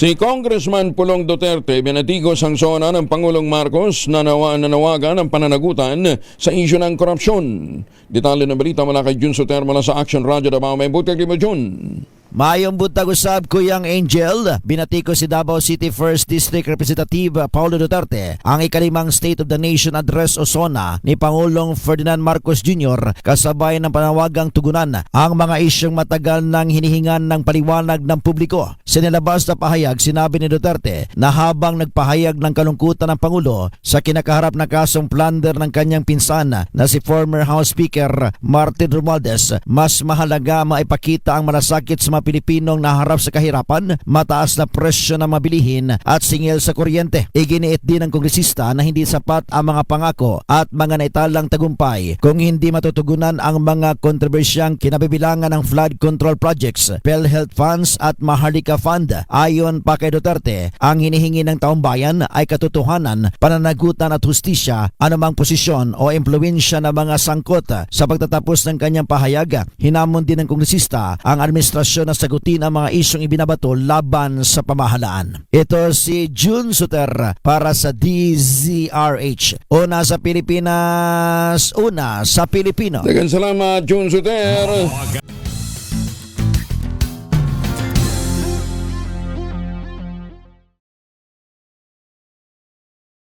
Si Congressman Pulong Duterte binatigos ang sona ng Pangulong Marcos na nanawagan ng pananagutan sa isyu ng korupsyon. Detalye ng balita mula kay Jun Soter mula sa Action Radio Davao. May buti mo, Jun. Mayong buntag usab Kuyang Angel, binatiko si Davao City 1st District Representative Paulo Duterte ang ikalimang State of the Nation Address o SONA ni Pangulong Ferdinand Marcos Jr. kasabay ng panawagang tugunan ang mga isyong matagal nang hinihingan ng paliwanag ng publiko. Sa nilabas na pahayag, sinabi ni Duterte na habang nagpahayag ng kalungkutan ng Pangulo sa kinakaharap na kasong plunder ng kanyang pinsan na si former House Speaker Martin Romualdez, mas mahalaga maipakita ang malasakit sa Pilipinong naharap sa kahirapan, mataas na presyo ng mabilihin at singil sa kuryente. Iginiit din ng kongresista na hindi sapat ang mga pangako at mga naitalang tagumpay kung hindi matutugunan ang mga kontrobersyang kinabibilangan ng flood control projects, PhilHealth funds at Maharlika Fund. Ayon pa kay Duterte, ang hinihingi ng taumbayan ay katotohanan, pananagutan at hustisya, anumang posisyon o impluwensya ng mga sangkot. Sa pagtatapos ng kanyang pahayag, hinamon din ng kongresista ang administrasyon na sagutin ang mga isyong ibinabato laban sa pamahalaan. Ito si Jun Soter para sa DZRH. Una sa Pilipinas, una sa Pilipino. Dagan salamat, Jun Soter.